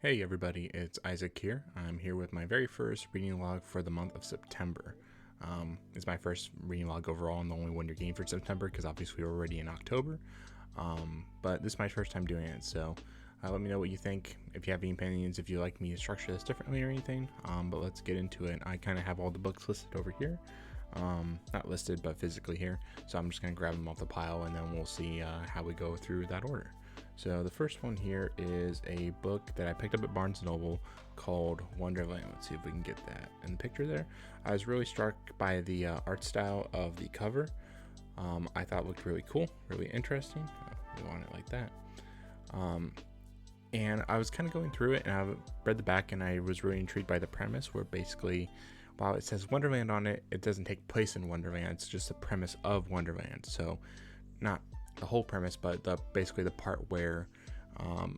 Hey everybody, it's Isaac here. I'm here with my very first reading log for the month of September. It's my first reading log overall and the only one you're getting for September because obviously we're already in October. But this is my first time doing it, so let me know what you think. If you have any opinions, if you like me to structure this differently or anything. But let's get into it. I kind of have all the books listed over here. Not listed, but physically here. So I'm just going to grab them off the pile and then we'll see how we go through that order. So the first one here is a book that I picked up at Barnes & Noble called Wonderland. Let's see if we can get that in the picture there. I was really struck by the art style of the cover. I thought it looked really cool, really interesting. You want it like that. And I was kind of going through it and I read the back and I was really intrigued by the premise where basically while it says Wonderland on it, it doesn't take place in Wonderland. It's just the premise of Wonderland. So not the whole premise, but basically the part where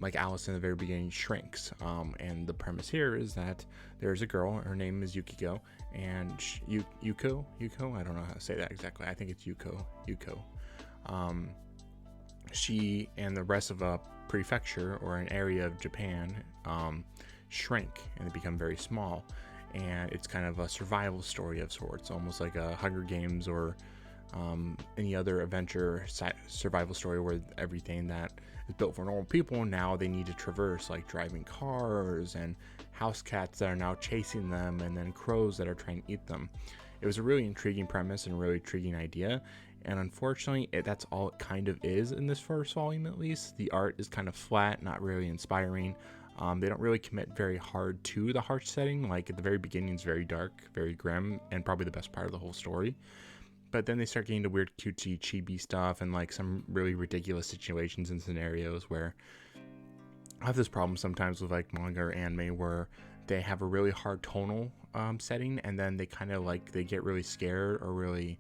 like Alice in the very beginning shrinks, and the premise here is that there's a girl, her name is Yukiko, and Yuko, I don't know how to say that exactly, I think it's Yuko. She and the rest of a prefecture or an area of Japan shrink and they become very small, and it's kind of a survival story of sorts, almost like a Hunger Games or any other adventure survival story where everything that is built for normal people now they need to traverse, like driving cars and house cats that are now chasing them and then crows that are trying to eat them. It was a really intriguing premise and a really intriguing idea, and unfortunately that's all it kind of is in this first volume. At least the art is kind of flat, not really inspiring. They don't really commit very hard to the harsh setting. Like at the very beginning it's very dark, very grim, and probably the best part of the whole story. But then they start getting to weird cutesy chibi stuff and like some really ridiculous situations and scenarios where I have this problem sometimes with like manga or anime where they have a really hard tonal setting, and then they kind of like they get really scared or really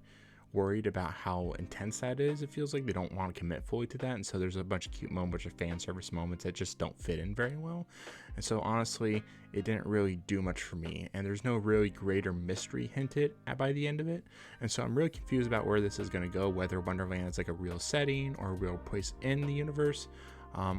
worried about how intense that is. It feels like they don't want to commit fully to that, and so there's a bunch of cute moments or fan service moments that just don't fit in very well. And so honestly it didn't really do much for me, and there's no really greater mystery hinted at by the end of it. And so I'm really confused about where this is going to go, whether Wonderland is like a real setting or a real place in the universe,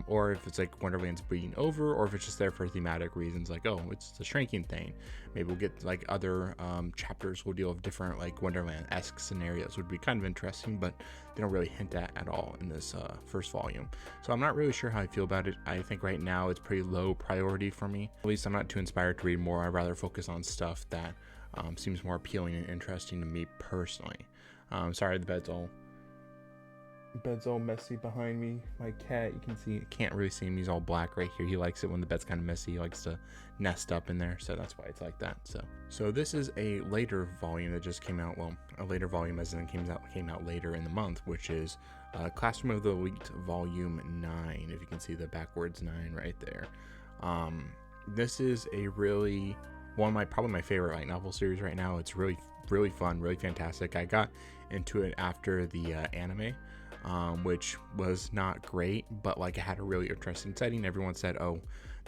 or if it's like Wonderland's bleeding over, or if it's just there for thematic reasons, like, oh, it's the shrinking thing. Maybe we'll get like other chapters will deal with different like Wonderland-esque scenarios. Would be kind of interesting, but they don't really hint at all in this first volume. So I'm not really sure how I feel about it. I think right now it's pretty low priority for me. At least I'm not too inspired to read more. I'd rather focus on stuff that seems more appealing and interesting to me personally. Sorry, the bed's all messy behind me. My cat, you can see, can't really see him, he's all black right here. He likes it when the bed's kind of messy. He likes to nest up in there, so that's why it's like that. So this is a later volume that just came out. Well, a later volume as in came out later in the month, which is Classroom of the Elite Volume 9. If you can see the backwards 9 right there. This is a really probably my favorite light novel series right now. It's really fun, really fantastic. I got into it after the anime, which was not great, but like it had a really interesting setting. Everyone said, oh,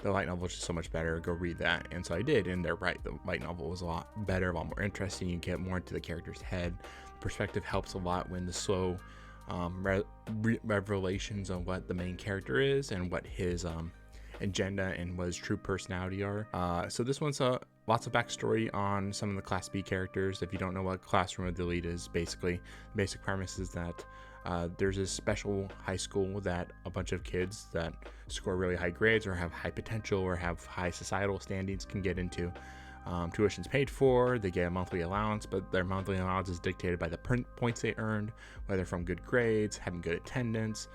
the light novel is just so much better, go read that. And so I did, and they're right, the light novel was a lot better, a lot more interesting. You get more into the character's head. Perspective helps a lot when the slow revelations on what the main character is and what his agenda and what his true personality are. So this one's lots of backstory on some of the Class B characters. If you don't know what Classroom of the Elite is, basically the basic premise is that there's a special high school that a bunch of kids that score really high grades or have high potential or have high societal standings can get into. Tuition's paid for, they get a monthly allowance, but their monthly allowance is dictated by the points they earned, whether from good grades, having good attendance,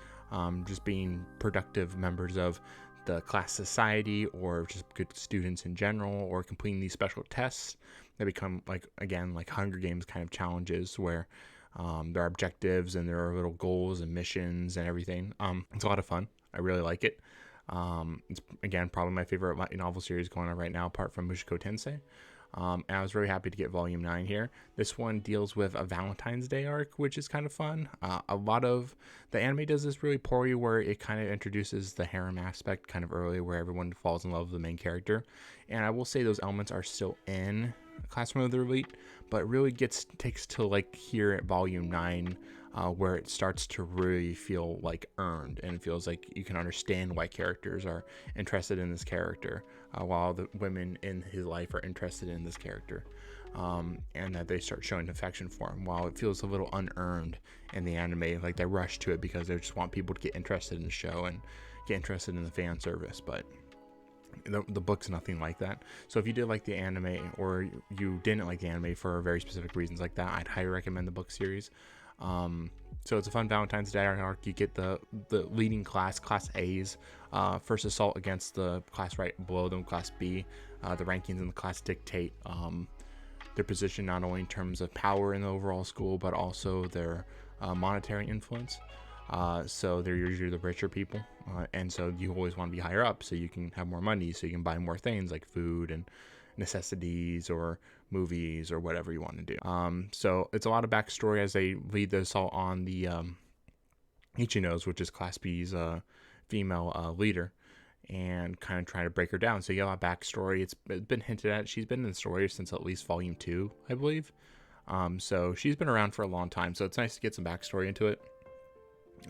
just being productive members of the class society, or just good students in general, or completing these special tests that become like Hunger Games kind of challenges where there are objectives and there are little goals and missions and everything. It's a lot of fun. I really like it. It's again probably my favorite light novel series going on right now, apart from Mushoku Tensei. And I was really happy to get volume 9 here. This one deals with a Valentine's Day arc, which is kind of fun. A lot of the anime does this really poorly, where it kind of introduces the harem aspect kind of early, where everyone falls in love with the main character. And I will say those elements are still in Classroom of the Elite, but it really takes to like here at volume 9 where it starts to really feel like earned, and it feels like you can understand why characters are interested in this character, while the women in his life are interested in this character, and that they start showing affection for him, while it feels a little unearned in the anime, like they rush to it because they just want people to get interested in the show and get interested in the fan service. But the book's nothing like that. So if you did like the anime, or you didn't like the anime for very specific reasons like that, I'd highly recommend the book series. So it's a fun Valentine's Day arc. You get the leading class A's first assault against the class right below them, class B. The rankings in the class dictate their position, not only in terms of power in the overall school, but also their monetary influence. So they're usually the richer people, and so you always want to be higher up so you can have more money, so you can buy more things like food and necessities or movies or whatever you want to do. So it's a lot of backstory as they lead the assault on the Ichinos, which is Class B's female leader, and kind of trying to break her down. So you get a lot of backstory. It's been hinted at. She's been in the story since at least volume 2, I believe. So she's been around for a long time, so it's nice to get some backstory into it.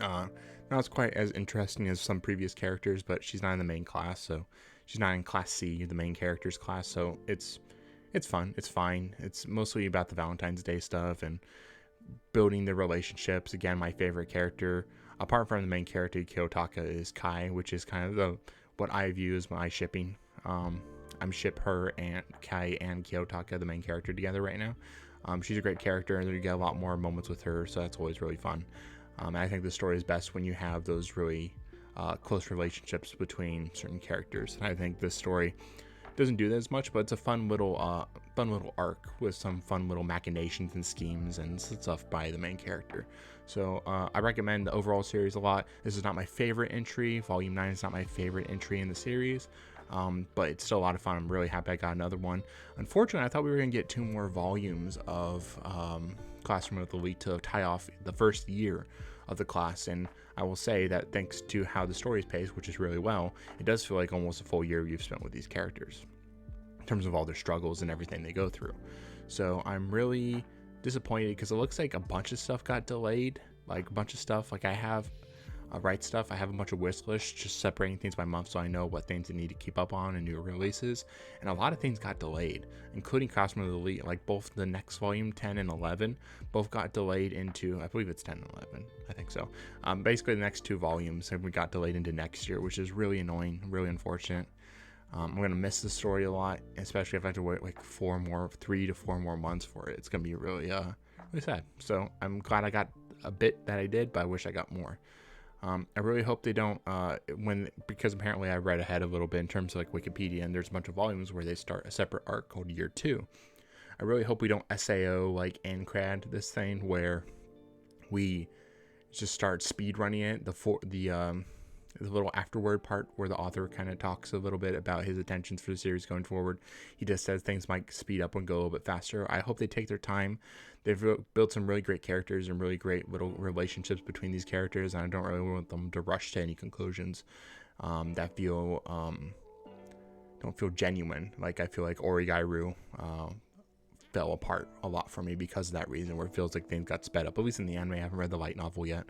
Not as quite as interesting as some previous characters, but she's not in the main class, so she's not in Class C, the main characters class, so it's fun, it's fine. It's mostly about the Valentine's Day stuff and building the relationships. Again, my favorite character, apart from the main character, Kiyotaka, is Kai, which is kind of what I view as my shipping. I'm ship her and Kai and Kiyotaka, the main character, together right now. She's a great character, and you get a lot more moments with her, so that's always really fun. I think the story is best when you have those really close relationships between certain characters. And I think this story doesn't do that as much, but it's a fun little arc with some fun little machinations and schemes and stuff by the main character. So I recommend the overall series a lot. This is not my favorite entry. Volume 9 is not my favorite entry in the series, but it's still a lot of fun. I'm really happy I got another one. Unfortunately, I thought we were going to get 2 more volumes of Classroom of the Elite to tie off the first year of the class, and I will say that thanks to how the story is paced, which is really well, it does feel like almost a full year you've spent with these characters in terms of all their struggles and everything they go through. So I'm really disappointed because it looks like a bunch of stuff got delayed, like a bunch of stuff. Like I have I have a bunch of wish lists, just separating things by month so I know what things I need to keep up on and new releases, and a lot of things got delayed, including Classroom of the Elite. Like both the next volume, 10 and 11, both got delayed into, I believe it's 10 and 11, I think so. Basically the next 2 volumes we got delayed into next year, which is really annoying, really unfortunate. I'm gonna miss the story a lot, especially if I have to wait like 3 to 4 more months for it. It's gonna be really sad. So I'm glad I got a bit that I did, but I wish I got more. I really hope they don't, because apparently I read ahead a little bit in terms of like Wikipedia, and there's a bunch of volumes where they start a separate arc called Year 2. I really hope we don't SAO like NCRAD this thing, where we just start speed running it. The little afterward part where the author kind of talks a little bit about his intentions for the series going forward. He just says things might speed up and go a little bit faster. I hope they take their time. They've built some really great characters and really great little relationships between these characters, and I don't really want them to rush to any conclusions that don't feel genuine. Like I feel like Origairu fell apart a lot for me because of that reason, where it feels like things got sped up. At least in the anime, I haven't read the light novel yet.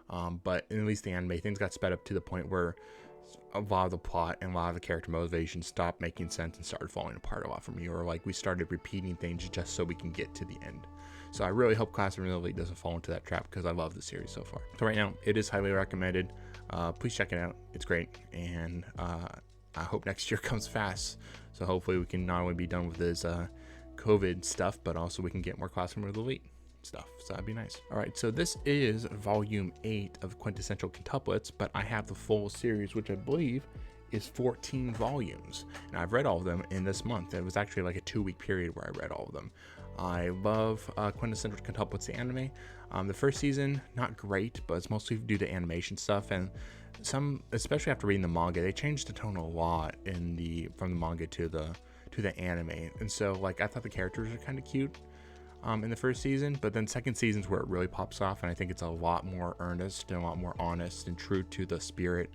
But at least the anime, things got sped up to the point where a lot of the plot and a lot of the character motivation stopped making sense and started falling apart a lot for me, or like we started repeating things just so we can get to the end. So I really hope Classroom of the Elite doesn't fall into that trap, because I love the series so far. So right now, it is highly recommended. Please check it out. It's great, and I hope next year comes fast. So hopefully we can not only be done with this COVID stuff, but also we can get more Classroom of the Elite stuff, so that'd be nice. All right, so this is volume 8 of Quintessential Quintuplets, but I have the full series, which I believe is 14 volumes, and I've read all of them in this month. It was actually like a 2-week period where I read all of them. I love Quintessential Quintuplets, the anime. The first season, not great, but it's mostly due to animation stuff, and some, especially after reading the manga, they changed the tone a lot from the manga to the anime, and so like I thought the characters were kind of cute in the first season, but then second season's where it really pops off, and I think it's a lot more earnest and a lot more honest and true to the spirit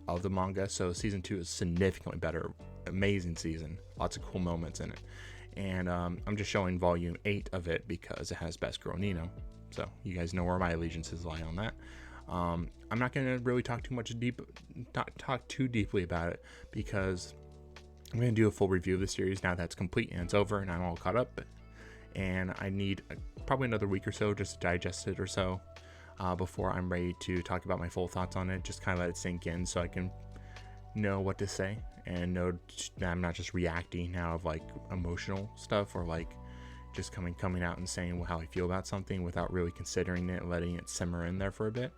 of the manga. So season 2 is significantly better. Amazing season, lots of cool moments in it, and I'm just showing volume 8 of it because it has Best Girl Nino, So you guys know where my allegiances lie on that. I'm not going to really talk too deeply about it, because I'm going to do a full review of the series now that's complete and it's over and I'm all caught up. And I need probably another week or so just to digest it or so before I'm ready to talk about my full thoughts on it. Just kind of let it sink in so I can know what to say and know that I'm not just reacting now of like emotional stuff, or like just coming out and saying how I feel about something without really considering it and letting it simmer in there for a bit.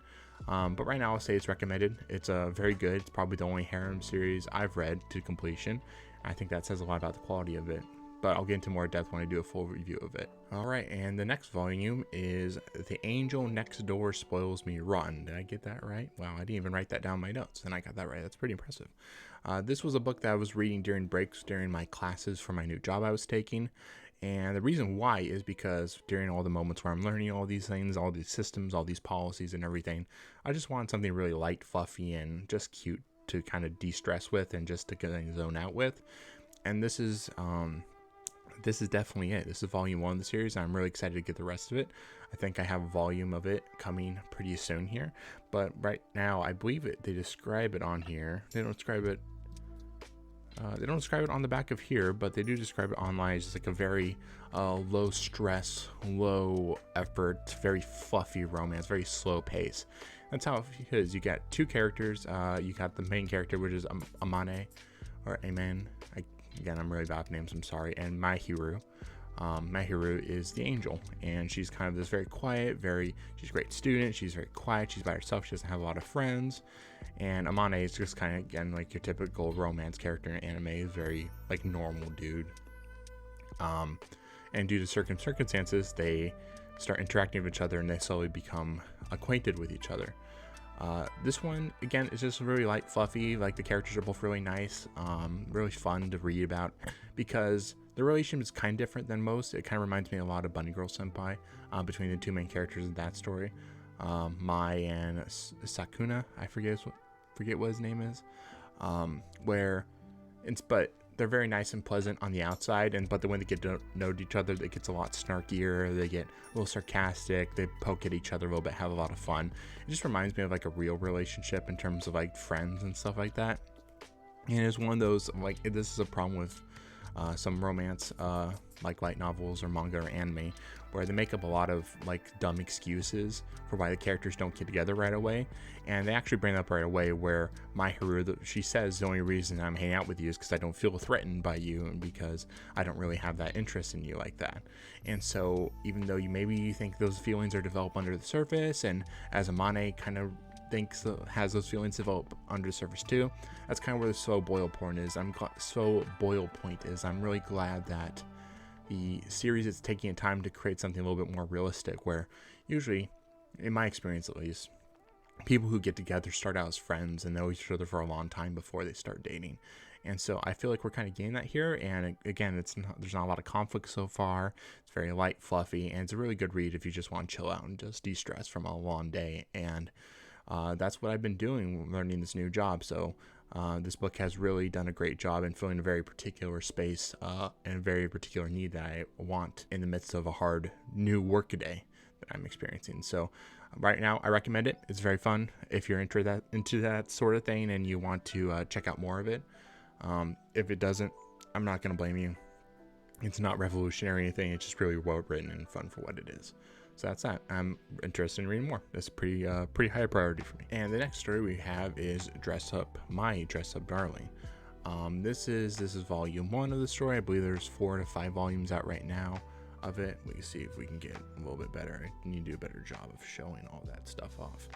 But right now I'll say it's recommended. It's very good. It's probably the only harem series I've read to completion. I think that says a lot about the quality of it, but I'll get into more depth when I do a full review of it. Alright, and the next volume is The Angel Next Door Spoils Me Rotten. Did I get that right? Wow, I didn't even write that down in my notes, and I got that right. That's pretty impressive. This was a book that I was reading during breaks during my classes for my new job I was taking. And the reason why is because during all the moments where I'm learning all these things, all these systems, all these policies and everything, I just wanted something really light, fluffy, and just cute to kind of de-stress with and just to kind of zone out with. And this is definitely it. This is volume 1 of the series. I'm really excited to get the rest of it. I think I have a volume of it coming pretty soon here. But right now, I believe they describe it on here. They don't describe it on the back of here, but they do describe it online as just like a very low stress, low effort, very fluffy romance, very slow pace. That's how it is. You got two characters. You got the main character, which is Amane, or Amen. Again, I'm really bad with names, I'm sorry. And Mahiru. Mahiru is the angel, and she's kind of this very quiet, she's a great student. She's very quiet. She's by herself. She doesn't have a lot of friends. And Amane is just kind of, again, like your typical romance character in anime, very like normal dude. And due to certain circumstances, they start interacting with each other and they slowly become acquainted with each other. This one, again, is just really light, fluffy. Like, the characters are both really nice, really fun to read about, because the relationship is kind of different than most. It kind of reminds me a lot of Bunny Girl Senpai, between the two main characters in that story. Mai and Sakuna, I forget what his name is, but they're very nice and pleasant on the outside, but when they get to know each other, it gets a lot snarkier. They get a little sarcastic. They poke at each other a little bit, have a lot of fun. It just reminds me of like a real relationship in terms of like friends and stuff like that. And it's one of those, like, this is a problem with some romance, like light novels or manga or anime, where they make up a lot of like dumb excuses for why the characters don't get together right away. And they actually bring up right away where Mahiru, she says the only reason I'm hanging out with you is because I don't feel threatened by you, and because I don't really have that interest in you like that. And so even though you think those feelings are developed under the surface, and as Amane kind of has those feelings develop under the surface too, that's kind of where the slow boil point is. I'm really glad that the series is taking time to create something a little bit more realistic, where usually, in my experience at least, people who get together start out as friends and know each other for a long time before they start dating. And so I feel like we're kind of getting that here. And again, there's not a lot of conflict so far. It's very light, fluffy, and it's a really good read if you just want to chill out and just de-stress from a long day. And that's what I've been doing learning this new job. So this book has really done a great job in filling a very particular space and a very particular need that I want in the midst of a hard new workaday that I'm experiencing. So right now, I recommend it. It's very fun if you're into that sort of thing and you want to check out more of it. If it doesn't, I'm not going to blame you. It's not revolutionary or anything. It's just really well written and fun for what it is. So that's that. I'm interested in reading more. That's pretty high priority for me. And the next story we have is My Dress Up Darling. This is volume 1 of the story. I believe there's 4 to 5 volumes out right now of it. We can see if we can get a little bit better. I need to do a better job of showing all that stuff off.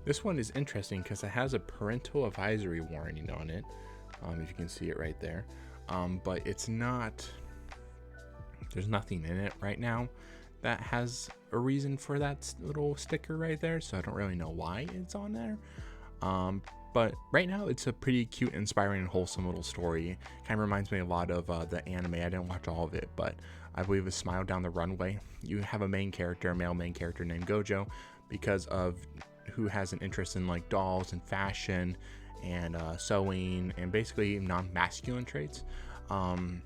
This one is interesting because it has a parental advisory warning on it. If you can see it right there. But it's not, there's nothing in it right now that has a reason for that little sticker right there, so I don't really know why it's on there. But right now it's a pretty cute, inspiring, and wholesome little story. Kind of reminds me a lot of the anime. I didn't watch all of it, but I believe it's Smile Down the Runway. You have a male main character named Gojo, because of who has an interest in like dolls and fashion and sewing and basically non-masculine traits and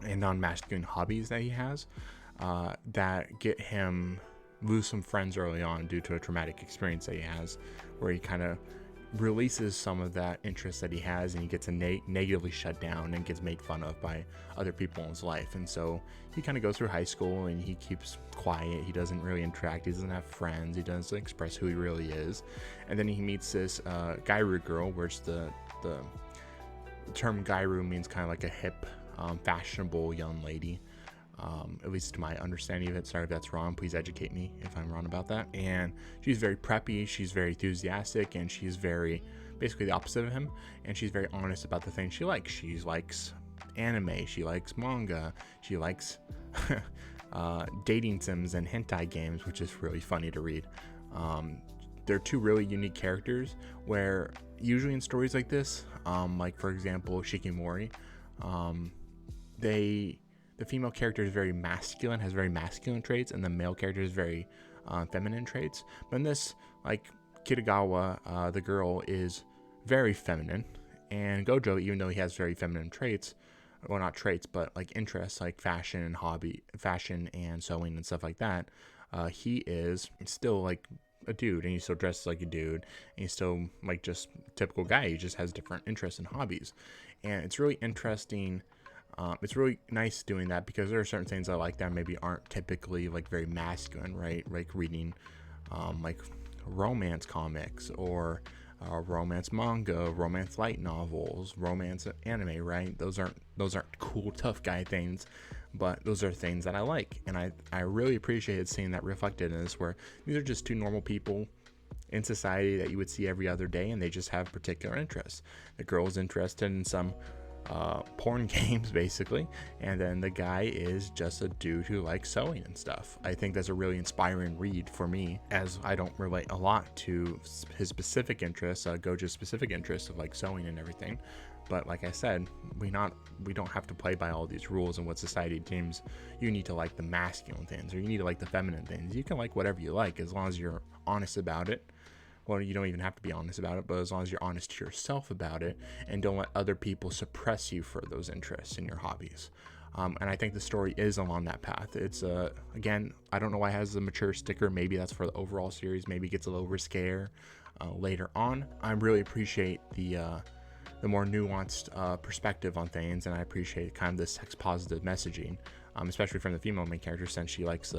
non-masculine hobbies that he has. that get him lose some friends early on due to a traumatic experience that he has, where he kind of releases some of that interest that he has, and he gets negatively shut down and gets made fun of by other people in his life. And so he kind of goes through high school and he keeps quiet. He doesn't really interact. He doesn't have friends. He doesn't express who he really is. And then he meets this Gairu girl, which the term Gairu means kind of like a hip, fashionable young lady. At least to my understanding of it. Sorry if that's wrong. Please educate me if I'm wrong about that. And she's very preppy. She's very enthusiastic, and she's very basically the opposite of him. And she's very honest about the things she likes. She likes anime. She likes manga. She likes dating sims and hentai games, which is really funny to read. They're two really unique characters where usually in stories like this, like for example, Shikimori, the female character is very masculine, has very masculine traits, and the male character is very feminine traits. But in this, like Kitagawa, the girl is very feminine, and Gojo, even though he has very feminine traits, well, not traits, but like interests, like fashion and sewing and stuff like that, he is still like a dude, and he still dresses like a dude, and he's still like just a typical guy. He just has different interests and hobbies, and it's really interesting. It's really nice doing that because there are certain things I like that maybe aren't typically like very masculine, right? Like reading like romance comics or romance manga, romance light novels, romance anime, right? Those aren't cool tough guy things, but those are things that I like, and I really appreciated seeing that reflected in this, where these are just two normal people in society that you would see every other day, and they just have particular interests. The girl's interested in some porn games basically, and then the guy is just a dude who likes sewing and stuff. I think that's a really inspiring read for me, as I don't relate a lot to his specific interests, Gojo's specific interests of like sewing and everything. But like I said, we don't have to play by all these rules and what society deems you need to like the masculine things or you need to like the feminine things. You can like whatever you like as long as you're honest about it. Well, you don't even have to be honest about it, but as long as you're honest to yourself about it and don't let other people suppress you for those interests and your hobbies. And I think the story is along that path. It's, again, I don't know why it has a mature sticker. Maybe that's for the overall series. Maybe it gets a little risque later on. I really appreciate the more nuanced perspective on things, and I appreciate kind of the sex positive messaging, especially from the female main character, since she likes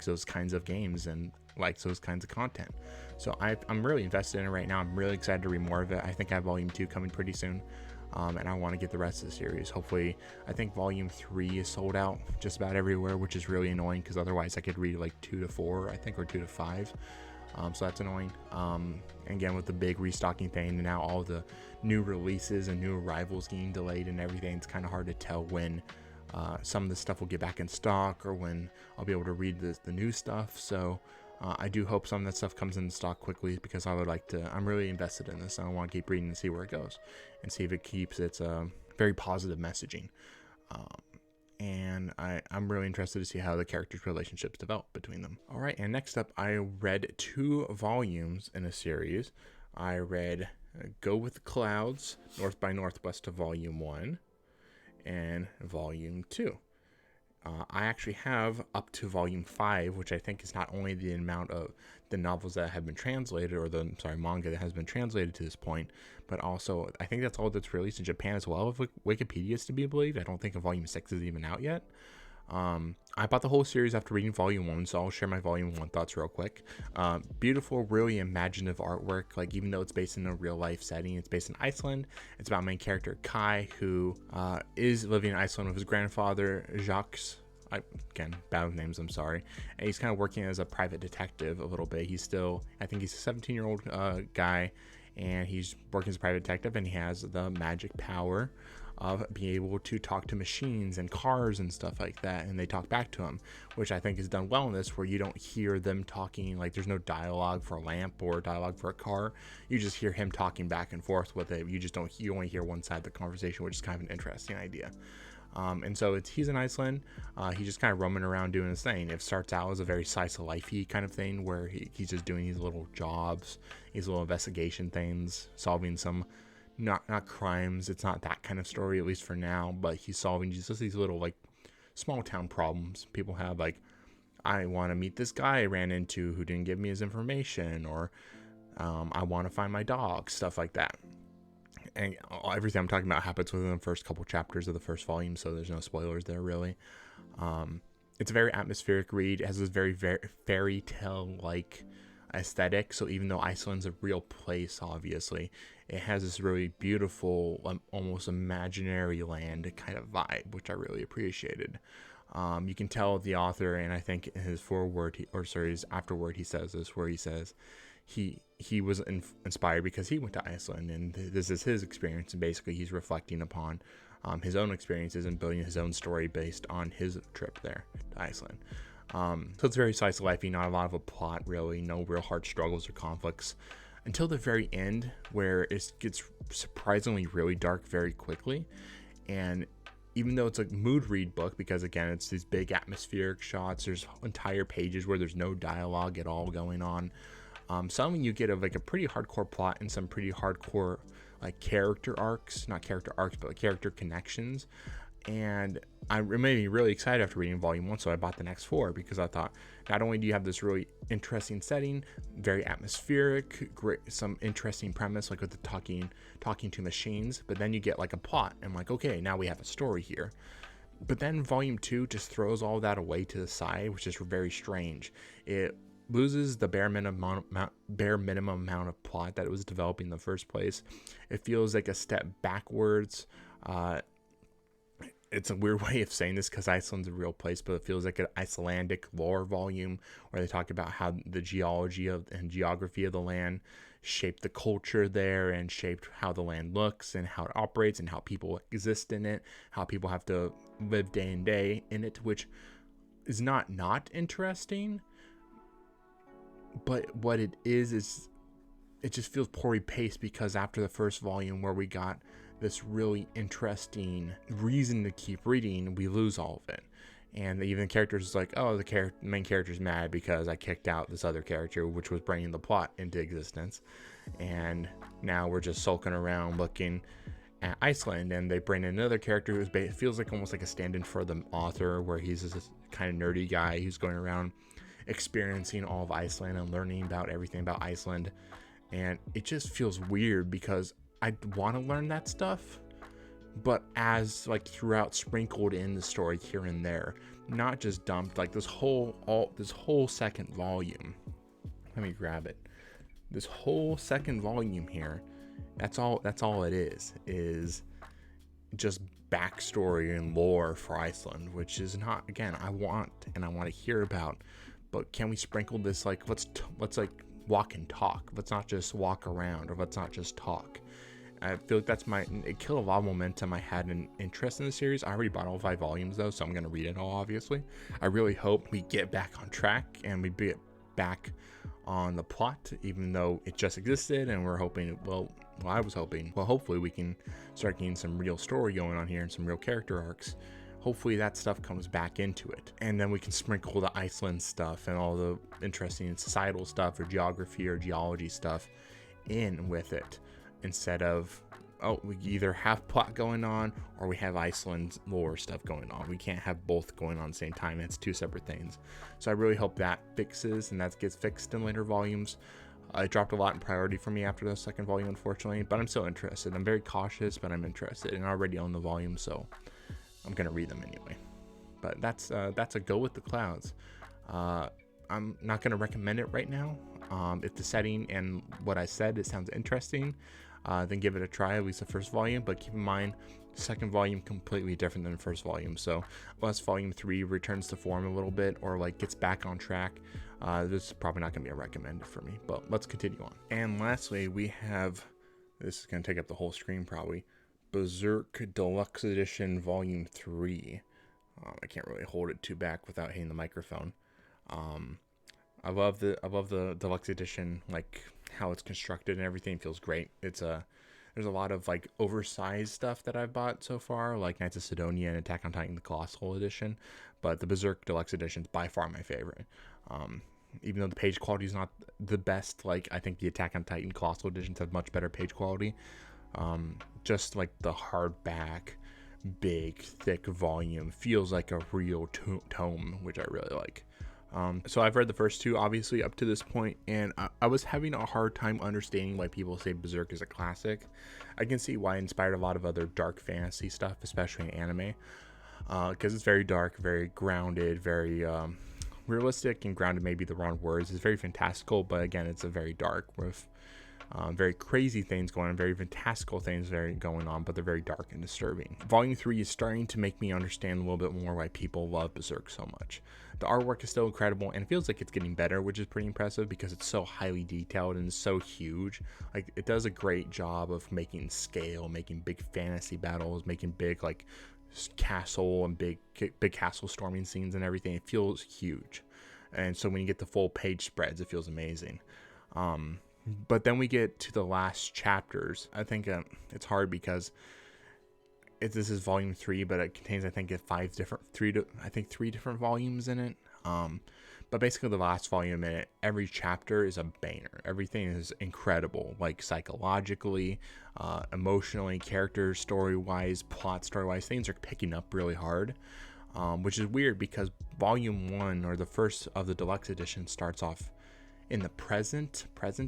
those kinds of games and likes those kinds of content. So I'm really invested in it right now. I'm really excited to read more of it. I think I have volume 2 coming pretty soon, and I want to get the rest of the series. Hopefully, I think volume 3 is sold out just about everywhere, which is really annoying because otherwise I could read like 2 to 4, I think, or 2 to 5. So that's annoying. Again, with the big restocking thing and now all the new releases and new arrivals getting delayed and everything, it's kind of hard to tell when some of the stuff will get back in stock or when I'll be able to read the new stuff. So I do hope some of that stuff comes in stock quickly, because I would like to, I'm really invested in this. I want to keep reading and see where it goes and see if it keeps its very positive messaging. And I'm really interested to see how the characters' relationships develop between them. All right, and next up, I read 2 volumes in a series. I read Go With the Clouds, North by Northwest of Volume 1 and Volume 2. I actually have up to Volume 5, which I think is not only the amount of the novels that have been translated, or manga that has been translated to this point, but also I think that's all that's released in Japan as well, if Wikipedia is to be believed. I don't think Volume 6 is even out yet. I bought the whole series after reading Volume 1, so I'll share my Volume 1 thoughts real quick. Beautiful, really imaginative artwork. Like, even though it's based in a real life setting, it's based in Iceland. It's about main character Kai, who is living in Iceland with his grandfather, Jacques. Again, bad with names, I'm sorry. And he's kind of working as a private detective a little bit. I think he's a 17-year-old guy, and he's working as a private detective, and he has the magic power of being able to talk to machines and cars and stuff like that, and they talk back to him, which I think is done well in this, where you don't hear them talking, like there's no dialogue for a lamp or dialogue for a car. You just hear him talking back and forth with it. You only hear one side of the conversation, which is kind of an interesting idea. And so he's in Iceland. He's just kind of roaming around doing his thing. It starts out as a very slice of life-y kind of thing, where he's just doing these little jobs, these little investigation things, solving some not crimes. It's not that kind of story, at least for now, but he's solving just these little like small town problems people have, like I want to meet this guy I ran into who didn't give me his information, or I want to find my dog, stuff like that. And everything I'm talking about happens within the first couple chapters of the first volume, so there's no spoilers there really. It's a very atmospheric read. It has this very fairy tale like aesthetic. So even though Iceland's a real place, obviously, it has this really beautiful, almost imaginary land kind of vibe, which I really appreciated. You can tell the author, and I think in his foreword, his afterword, he says this, where he says he was inspired because he went to Iceland, and this is his experience, and basically he's reflecting upon his own experiences and building his own story based on his trip there to Iceland. So it's very slice of life, not a lot of a plot really, no real hard struggles or conflicts until the very end, where it gets surprisingly really dark very quickly. And even though it's a mood read book, because again it's these big atmospheric shots, there's entire pages where there's no dialogue at all going on. Some you get like a pretty hardcore plot and some pretty hardcore like character arcs, not character arcs, but like character connections. And it made me really excited after reading volume 1, so I bought the next 4, because I thought not only do you have this really interesting setting, very atmospheric, great, some interesting premise like with the talking to machines, but then you get like a plot. I'm like, okay, now we have a story here. But then volume 2 just throws all that away to the side, which is very strange. It loses the bare minimum amount of plot that it was developing in the first place. It feels like a step backwards. It's a weird way of saying this because Iceland's a real place, but it feels like an Icelandic lore volume where they talk about how the geology and geography of the land shaped the culture there and shaped how the land looks and how it operates and how people exist in it, how people have to live day and day in it, which is not interesting. But what it is it just feels poorly paced, because after the first volume where we got this really interesting reason to keep reading, we lose all of it. And even the characters is like, oh, the main character's mad because I kicked out this other character, which was bringing the plot into existence. And now we're just sulking around looking at Iceland, and they bring in another character who feels like almost like a stand-in for the author, where he's this kind of nerdy guy who's going around experiencing all of Iceland and learning about everything about Iceland. And it just feels weird because I want to learn that stuff, but as like throughout sprinkled in the story here and there, not just dumped like this whole second volume. Let me grab it. This whole second volume here, that's all it is just backstory and lore for Iceland, which is not, again, I want to hear about. But can we sprinkle this, like, let's like walk and talk. Let's not just walk around, or let's not just talk. I feel like it killed a lot of momentum I had an interest in the series. I already bought all 5 volumes though, so I'm going to read it all, obviously. I really hope we get back on track and we get back on the plot, even though it just existed, and we're hoping, I was hoping, hopefully we can start getting some real story going on here and some real character arcs. Hopefully that stuff comes back into it, and then we can sprinkle the Iceland stuff and all the interesting societal stuff or geography or geology stuff in with it, instead of, we either have plot going on or we have Iceland lore stuff going on. We can't have both going on at the same time. It's 2 separate things. So I really hope that fixes, and that gets fixed in later volumes. It dropped a lot in priority for me after the second volume, unfortunately, but I'm still interested. I'm very cautious, but I'm interested, and I already own the volume, so I'm gonna read them anyway. But that's a go with the clouds. I'm not gonna recommend it right now. If the setting and what I said, it sounds interesting, then give it a try, at least the first volume. But keep in mind, the second volume completely different than the first volume. So unless volume 3 returns to form a little bit or like gets back on track, this is probably not gonna be a recommended for me. But let's continue on. And lastly, we have, this is gonna take up the whole screen probably, Berserk Deluxe Edition Volume 3. I can't really hold it too back without hitting the microphone. I love the Deluxe Edition, like how it's constructed and everything feels great. There's a lot of like oversized stuff that I've bought so far, like Knights of Sidonia and Attack on Titan the Colossal Edition, but the Berserk Deluxe Edition is by far my favorite. Even though the page quality is not the best, like I think the Attack on Titan Colossal Editions have much better page quality. Just like the hardback big, thick volume. Feels like a real tome, which I really like. So I've read the first two, obviously, up to this point, and I was having a hard time understanding why people say Berserk is a classic. I can see why it inspired a lot of other dark fantasy stuff, especially in anime, because it's very dark, very grounded, very realistic, and grounded may be the wrong words. It's very fantastical, but again, it's a very dark with very crazy things going on, very fantastical things going on, but they're very dark and disturbing. Volume 3 is starting to make me understand a little bit more why people love Berserk so much. The artwork is still incredible, and it feels like it's getting better, which is pretty impressive because it's so highly detailed and so huge. Like, it does a great job of making scale, making big fantasy battles, making big like castle and big castle storming scenes and everything. It feels huge, and so when you get the full page spreads, it feels amazing. But then we get to the last chapters. I think it's hard because this is volume 3, but it contains, I think, three different volumes in it. But basically the last volume in it, every chapter is a banger. Everything is incredible, like psychologically, emotionally, character story-wise, plot story-wise. Things are picking up really hard, which is weird because volume 1, or the first of the deluxe edition, starts off in the present,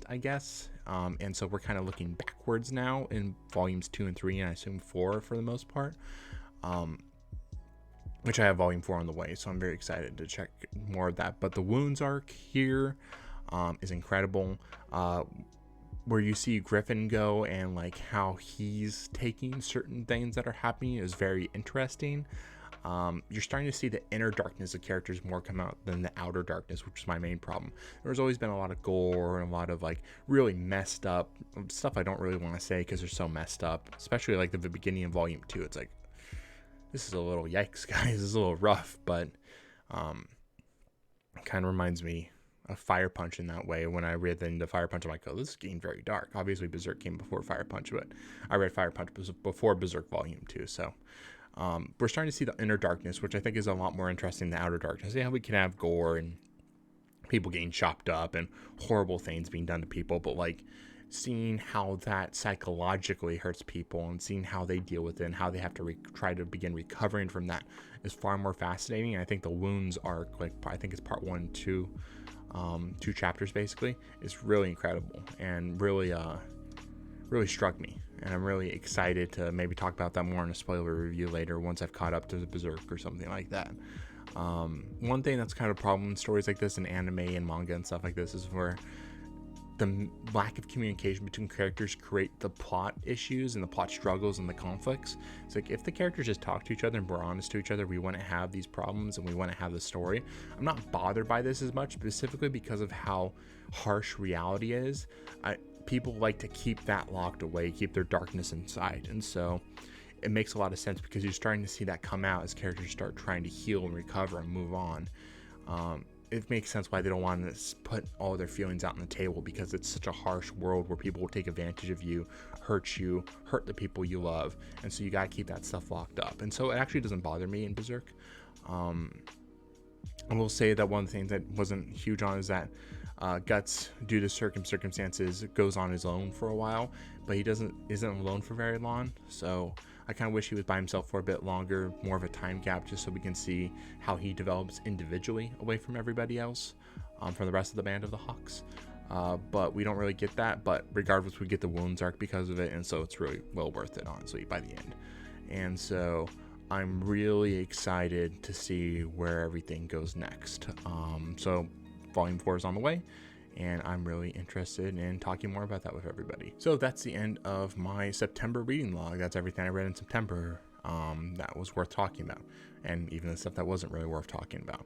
I guess. And so we're kind of looking backwards now in volumes 2 and 3, and I assume 4 for the most part. Which I have volume 4 on the way, so I'm very excited to check more of that. But the Wounds arc here is incredible. Where you see Griffin go and like how he's taking certain things that are happening is very interesting. You're starting to see the inner darkness of characters more come out than the outer darkness, which is my main problem. There's always been a lot of gore and a lot of like really messed up stuff I don't really want to say because they're so messed up, especially like the beginning of volume 2. It's like, this is a little yikes, guys. This is a little rough, but kind of reminds me of Fire Punch in that way. When I read the Fire Punch, I'm like, oh, this is getting very dark. Obviously Berserk came before Fire Punch, but I read Fire Punch before Berserk volume 2, so we're starting to see the inner darkness, which I think is a lot more interesting than the outer darkness. Yeah, we can have gore and people getting chopped up and horrible things being done to people, but like seeing how that psychologically hurts people and seeing how they deal with it and how they have to try to begin recovering from that is far more fascinating. And I think the Wounds arc, like I think it's part 1, 2 chapters basically, is really incredible and really struck me, and I'm really excited to maybe talk about that more in a spoiler review later once I've caught up to the Berserk or something like that. One thing that's kind of a problem in stories like this in anime and manga and stuff like this is where the lack of communication between characters create the plot issues and the plot struggles and the conflicts. It's like if the characters just talk to each other and were honest to each other, we wouldn't have these problems and we wouldn't have the story. I'm not bothered by this as much, specifically because of how harsh reality is. People like to keep that locked away, keep their darkness inside, and so it makes a lot of sense because you're starting to see that come out as characters start trying to heal and recover and move on. It makes sense why they don't want to put all their feelings out on the table, because it's such a harsh world where people will take advantage of you, hurt the people you love, and so you gotta keep that stuff locked up. And so it actually doesn't bother me in Berserk. I will say that one of the things that wasn't huge on is that Guts, due to circumstances, goes on his own for a while, but he isn't alone for very long. So I kind of wish he was by himself for a bit longer, more of a time gap, just so we can see how he develops individually away from everybody else, from the rest of the band of the Hawks. But we don't really get that. But regardless, we get the Wounds arc because of it, and so it's really well worth it, honestly, by the end. And so I'm really excited to see where everything goes next. So volume 4 is on the way, and I'm really interested in talking more about that with everybody. So that's the end of my September reading log. That's everything I read in September that was worth talking about, and even the stuff that wasn't really worth talking about.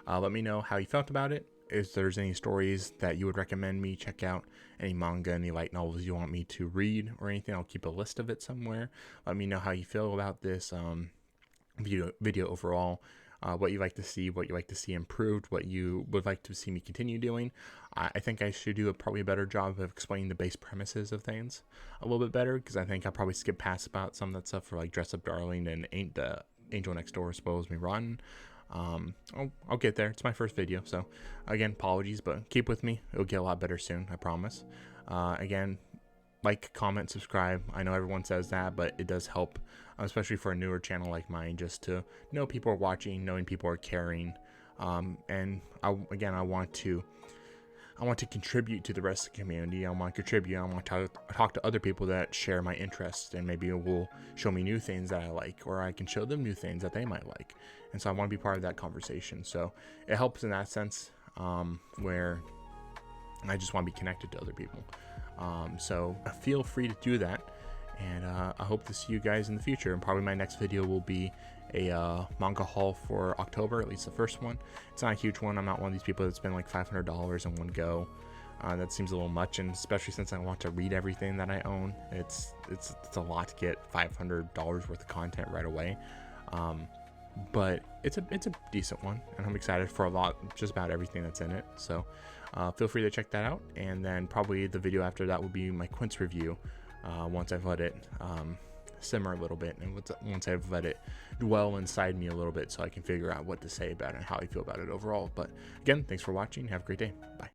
Let me know how you felt about it. If there's any stories that you would recommend me check out, any manga, any light novels you want me to read or anything, I'll keep a list of it somewhere. Let me know how you feel about this video overall. What you like to see, what you like to see improved, what you would like to see me continue doing. I think I should do probably a better job of explaining the base premises of things a little bit better, because I think I probably skipped past about some of that stuff for like Dress Up Darling and Ain't the Angel Next Door Spoils Me Rotten. I'll get there. It's my first video, so again, apologies, but keep with me. It'll get a lot better soon, I promise. Again, like, comment, subscribe. I know everyone says that, but it does help especially for a newer channel like mine, just to know people are watching, knowing people are caring. And I want to contribute to the rest of the community. I want to contribute. I want to talk to other people that share my interests, and maybe it will show me new things that I like, or I can show them new things that they might like. And so I want to be part of that conversation. So it helps in that sense, where I just want to be connected to other people. So feel free to do that. And I hope to see you guys in the future. And probably my next video will be a manga haul for October, at least the first one. It's not a huge one. I'm not one of these people that spend like $500 in one go. That seems a little much, and especially since I want to read everything that I own, it's a lot to get $500 worth of content right away. But it's a decent one, and I'm excited for just about everything that's in it. So feel free to check that out. And then probably the video after that will be my Quints review. Once I've let it simmer a little bit, and once I've let it dwell inside me a little bit, so I can figure out what to say about it and how I feel about it overall. But again, thanks for watching. Have a great day. Bye.